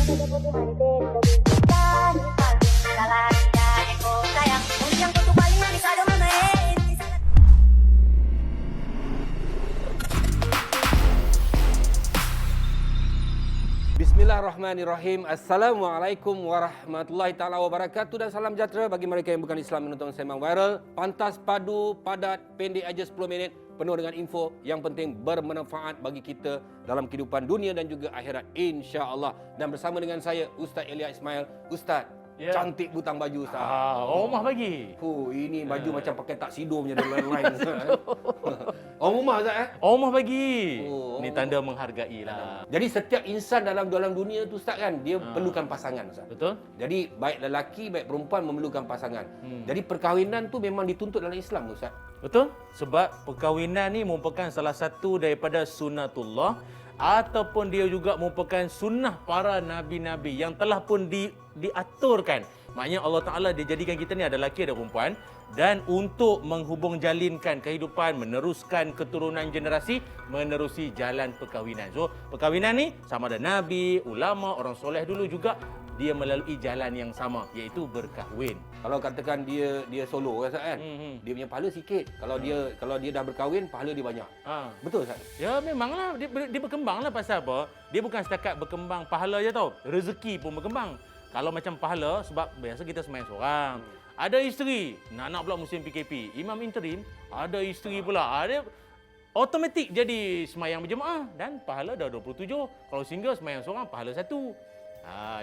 Bismillahirrahmanirrahim. Assalamualaikum warahmatullahi taala wabarakatuh dan salam sejahtera bagi mereka yang bukan Islam menonton Sembang Viral. Pantas, padu, padat, pendek aja 10 minit, penuh dengan info yang penting bermanfaat bagi kita dalam kehidupan dunia dan juga akhirat, insya-Allah. Dan bersama dengan saya Ustaz Elia Ismail. Ustaz, cantik butang baju Ustaz. Rumah bagi. Ini baju macam pakai taksido punya dan lain-lain. Orang rumah Ustaz Rumah bagi. Ni tanda menghargai lah. Jadi setiap insan dalam dunia tu Ustaz kan, dia perlukan pasangan Ustaz. Betul? Jadi baik lelaki baik perempuan memerlukan pasangan. Jadi perkahwinan tu memang dituntut dalam Islam Ustaz. Betul? Sebab perkahwinan ni merupakan salah satu daripada sunnatullah ataupun dia juga merupakan sunnah para nabi-nabi yang telah pun diaturkan. Maknanya Allah Ta'ala dia jadikan kita ni ada lelaki ada perempuan, dan untuk menghubung jalinkan kehidupan, meneruskan keturunan generasi, menerusi jalan perkahwinan. So, perkahwinan ni sama ada nabi, ulama, orang soleh dulu juga dia melalui jalan yang sama, iaitu berkahwin. Kalau katakan dia solo Ustaz kan, dia punya pahala sikit. Kalau dia dah berkahwin, pahala dia banyak. Betul Ustaz? Ya memanglah dia berkembanglah. Pasal apa? Dia bukan setakat berkembang pahala je tau. Rezeki pun berkembang. Kalau macam pahala, sebab biasa kita sembahyang seorang. Ada isteri, nak pula musim PKP. Imam interim, ada isteri pula. Ada automatik jadi sembahyang berjemaah dan pahala dah 27. Kalau single sembahyang seorang, pahala 1.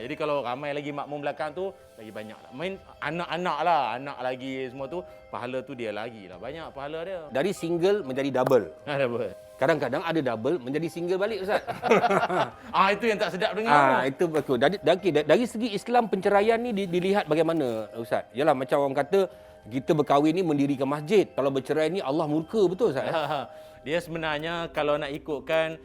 Jadi kalau ramai lagi makmum belakang tu, lagi banyak lah. Main anak-anak lah, anak lagi semua tu, pahala tu dia lagi lah. Banyak pahala dia. Dari single menjadi double. Double. Kadang-kadang ada double menjadi single balik Ustaz. Itu yang tak sedap dengar. Itu betul. Dari segi Islam penceraian ni dilihat bagaimana Ustaz? Yalah macam orang kata kita berkahwin ni mendirikan masjid. Kalau bercerai ni Allah murka, betul Ustaz? Dia sebenarnya kalau nak ikutkan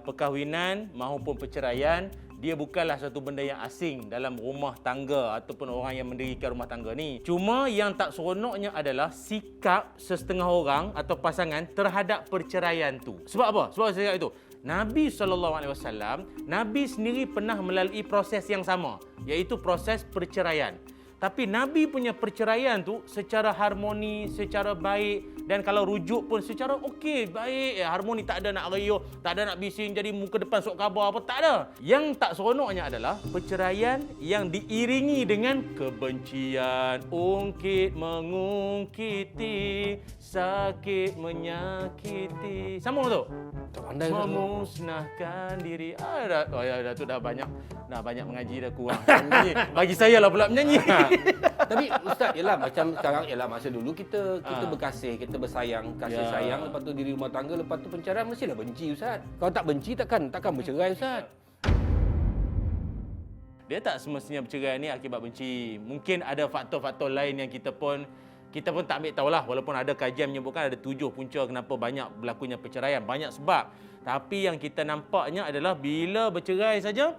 perkahwinan maupun perceraian, dia bukanlah satu benda yang asing dalam rumah tangga ataupun orang yang mendirikan rumah tangga ni. Cuma yang tak seronoknya adalah sikap setengah orang atau pasangan terhadap perceraian tu. Sebab apa? Sebab saya cakap itu. Nabi SAW, Nabi sendiri pernah melalui proses yang sama, iaitu proses perceraian. Tapi Nabi punya perceraian tu secara harmoni, secara baik, dan kalau rujuk pun secara okey, baik, harmoni, tak ada nak riuh, tak ada nak bising jadi muka depan sok khabar apa, tak ada. Yang tak seronoknya adalah perceraian yang diiringi dengan kebencian, ungkit mengungkiti, sakit menyakiti. Sambung tu. Memusnahkan diri. Dah tu dah banyak mengaji dah, kurang. Bagi saya lah pula menyanyi. Tapi Ustaz, ialah macam sekarang, ialah masa dulu kita berkasih, kita bersayang, kasih sayang, lepas tu diri rumah tangga, lepas tu pencerahan mestilah benci Ustaz. Kalau tak benci takkan bercerai Ustaz. Dia tak semestinya bercerai ni akibat benci. Mungkin ada faktor-faktor lain yang kita pun tak ambil tahulah, walaupun ada kajian menyebutkan ada 7 punca kenapa banyak berlakunya perceraian, banyak sebab. Tapi yang kita nampaknya adalah bila bercerai saja,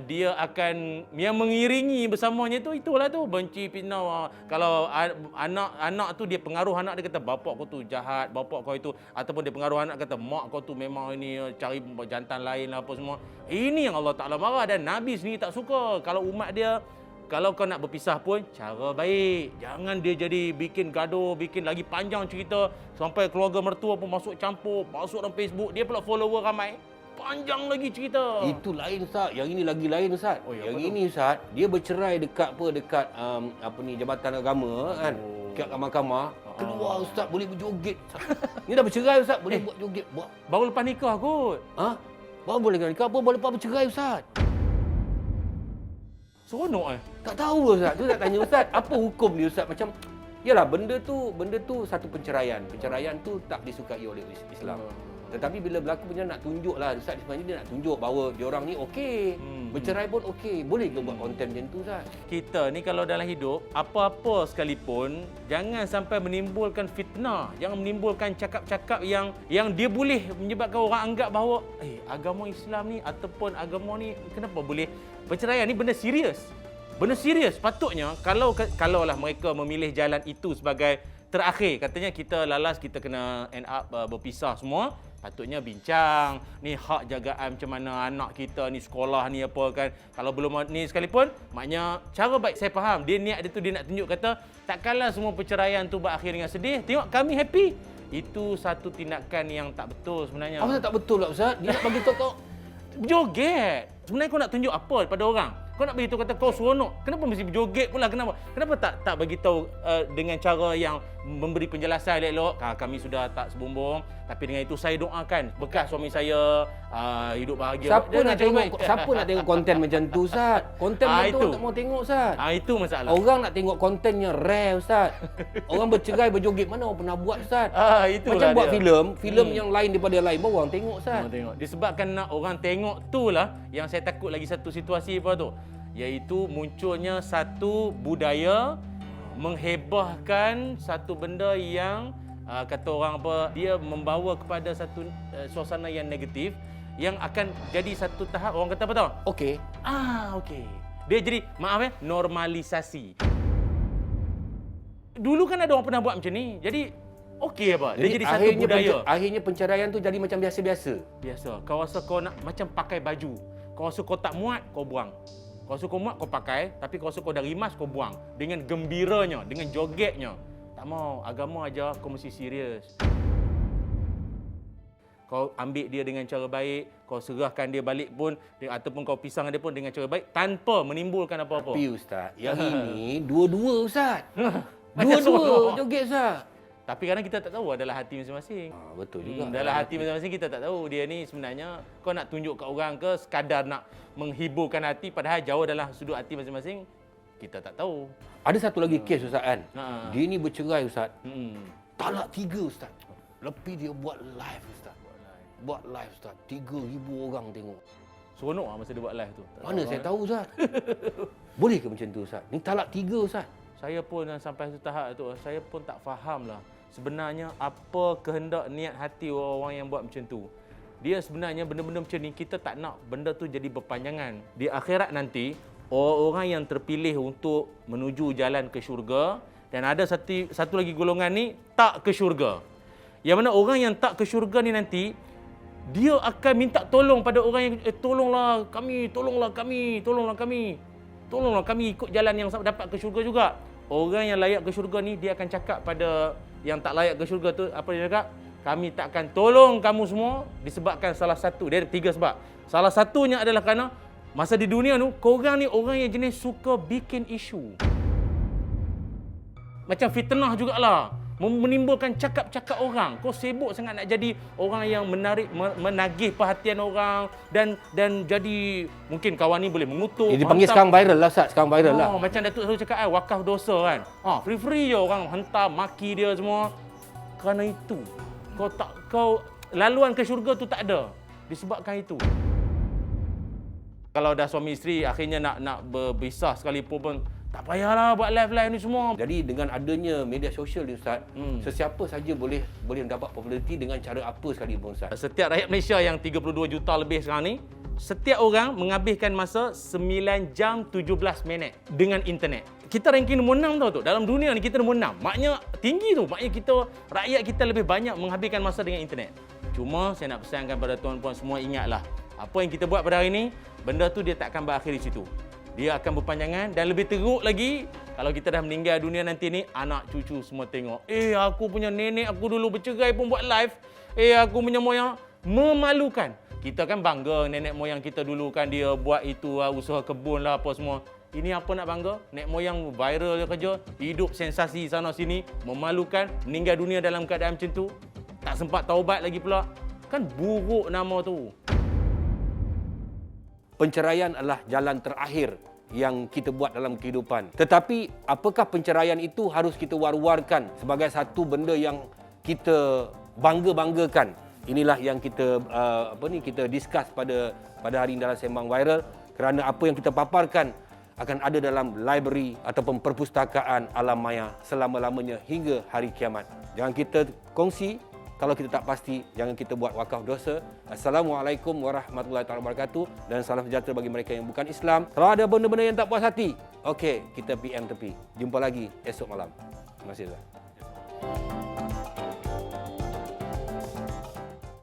dia akan yang mengiringi bersamanya itulah tu benci, fitnah. Kalau anak tu dia pengaruh anak, dia kata bapak kau tu jahat, bapak kau itu, ataupun dia pengaruh anak kata mak kau tu memang ini cari jantan lain lah apa semua. Ini yang Allah Taala marah dan Nabi sendiri tak suka. Kalau umat dia, kalau kau nak berpisah pun cara baik. Jangan dia jadi bikin gaduh, bikin lagi panjang cerita sampai keluarga mertua pun masuk campur, masuk dalam Facebook, dia pula follower ramai. Panjang lagi cerita. Itu lain Ustaz. Yang ini lagi lain Ustaz. Yang ini Ustaz, dia bercerai dekat Jabatan Agama kan. Dekat mahkamah. Keluar Ustaz boleh berjoget. Ni dah bercerai Ustaz, boleh buat joget. Baru lepas nikah kot. Baru boleh nikah apa boleh lepas bercerai Ustaz. Seronok Tak tahu Ustaz. Tu nak tanya Ustaz, apa hukum dia Ustaz? Macam yalah benda tu satu penceraian. Penceraian tu tak disukai oleh Islam. Tetapi bila berlaku punya nak tunjuk lah Ustaz, sebenarnya dia nak tunjuk bahawa diorang ni okey. Bercerai pun okey. Boleh ke buat konten macam tu Ustaz? Kita ni kalau dalam hidup, apa-apa sekalipun, jangan sampai menimbulkan fitnah. Jangan menimbulkan cakap-cakap yang dia boleh menyebabkan orang anggap bahawa agama Islam ni ataupun agama ni kenapa boleh perceraian ni benda serius. Benda serius. Patutnya kalaulah mereka memilih jalan itu sebagai terakhir, katanya kita lalas, kita kena end up berpisah semua. patutnya bincang. Ni hak jagaan macam mana anak kita ni sekolah ni apa kan. Kalau belum ni sekalipun, maknanya cara baik saya faham. Dia niat dia tu dia nak tunjuk kata takkanlah semua perceraian tu berakhir dengan sedih. Tengok kami happy. Itu satu tindakan yang tak betul sebenarnya. Apa tak betul lah Ustaz? Dia nak bagi tahu kau Berjoget. Sebenarnya kau nak tunjuk apa pada orang? Kau nak beritahu kata kau seronok. Kenapa mesti berjoget pula? Kenapa tak bagi tahu dengan cara yang memberi penjelasan elok-elok? Kami sudah tak sebumbung, tapi dengan itu saya doakan bekas suami saya hidup bahagia. Siapa nak tengok konten macam tu Ustaz? Konten macam tu tak mau tengok Ustaz. Itu masalah. Orang nak tengok kontennya rare Ustaz. Orang bercerai berjoget mana orang pernah buat Ustaz? Macam buat filem yang lain daripada lain baru orang tengok Ustaz. Disebabkan nak orang tengok tu lah yang saya takut lagi satu situasi apa tu, iaitu munculnya satu budaya menghebahkan satu benda yang kata orang apa, dia membawa kepada satu suasana yang negatif yang akan jadi satu tahap orang kata apa tahu? Okey. Okey. Dia jadi normalisasi. Dulu kan ada orang pernah buat macam ni. Jadi okey apa? Dia jadi satu budaya. Akhirnya penceraian tu jadi macam biasa-biasa. Biasa. Kau rasa kau nak macam pakai baju. Kau rasa kau tak muat, kau buang. Kau rasa kau muat, kau pakai. Tapi kau rasa kau dah rimas, kau buang. Dengan gembiranya, dengan jogetnya. Tak mau. Agama ajar kau mesti serius. Kau ambil dia dengan cara baik, kau serahkan dia balik pun, ataupun kau pisang dia pun dengan cara baik, tanpa menimbulkan apa-apa. Tapi Ustaz, yang ini dua-dua Ustaz. Macam Dua-dua joget Ustaz. Tapi kadang kita tak tahu adalah hati masing-masing. Betul juga. Dalam hati masing-masing kita tak tahu. Dia ni sebenarnya kau nak tunjuk kat orang ke sekadar nak menghiburkan hati, padahal jauh dalam sudut hati masing-masing, kita tak tahu. Ada satu lagi kes Ustaz kan. Dia ni bercerai Ustaz. Talak 3 Ustaz. Lepas dia buat live Ustaz. Buat live Ustaz. 3,000 orang tengok. Seronok lah masa dia buat live tu. Mana saya tahu Ustaz. Boleh ke macam tu Ustaz? Ni talak 3 Ustaz. Saya pun sampai satu tahap tu, saya pun tak faham lah sebenarnya apa kehendak niat hati orang-orang yang buat macam tu. Dia sebenarnya benda-benda macam ni kita tak nak benda tu jadi berpanjangan. Di akhirat nanti, orang-orang yang terpilih untuk menuju jalan ke syurga, dan ada satu lagi golongan ni tak ke syurga. Yang mana orang yang tak ke syurga ni nanti, dia akan minta tolong pada orang yang tolonglah kami ikut jalan yang dapat ke syurga juga. Orang yang layak ke syurga ni, dia akan cakap pada yang tak layak ke syurga tu, apa dia cakap? Kami tak akan tolong kamu semua disebabkan salah satu. Dia ada 3 sebab. Salah satunya adalah kerana masa di dunia tu, korang ni orang yang jenis suka bikin isu. Macam fitnah jugalah. Menimbulkan cakap-cakap orang. Kau sibuk sangat nak jadi orang yang menagih perhatian orang dan jadi mungkin kawan ni boleh mengutuk. Dia dipanggil sekarang viral lah Ustaz, sekarang viral lah. Macam Datuk selalu cakap wakaf dosa kan. Free je orang hantar maki dia semua. Kerana itu kau laluan ke syurga tu tak ada disebabkan itu. Kalau dah suami isteri akhirnya nak berpisah sekalipun pun tak payahlah buat live-live ni semua. Jadi dengan adanya media sosial ni Ustaz, sesiapa saja boleh mendapat populariti dengan cara apa sekalipun Ustaz. Setiap rakyat Malaysia yang 32 juta lebih sekarang ni, setiap orang menghabiskan masa 9 jam 17 minit dengan internet. Kita ranking nombor 6 tau tu. Dalam dunia ni kita nombor 6. Maknanya tinggi tu. Maknanya rakyat kita lebih banyak menghabiskan masa dengan internet. Cuma saya nak pesankan pada tuan-puan semua, ingatlah, apa yang kita buat pada hari ni, benda tu dia tak akan berakhir di situ. Dia akan berpanjangan dan lebih teruk lagi kalau kita dah meninggal dunia nanti ni, anak cucu semua tengok. Aku punya nenek aku dulu bercerai pun buat live. Aku punya moyang. Memalukan. Kita kan bangga nenek moyang kita dulu kan dia buat itu, usaha kebun lah apa semua. Ini apa nak bangga? Nenek moyang viral je kerja, hidup sensasi sana sini, memalukan, meninggal dunia dalam keadaan macam tu. Tak sempat taubat lagi pula. Kan buruk nama tu. Penceraian adalah jalan terakhir yang kita buat dalam kehidupan. Tetapi apakah penceraian itu harus kita war-warkan sebagai satu benda yang kita bangga-banggakan? Inilah yang kita kita discuss pada hari ini dalam Sembang Viral, kerana apa yang kita paparkan akan ada dalam library ataupun perpustakaan alam maya selama-lamanya hingga hari kiamat. Jangan kita kongsi. Kalau kita tak pasti, jangan kita buat wakaf dosa. Assalamualaikum warahmatullahi wabarakatuh. Dan salam sejahtera bagi mereka yang bukan Islam. Kalau ada benda-benda yang tak puas hati, okey, kita PM tepi. Jumpa lagi esok malam. Terima kasih.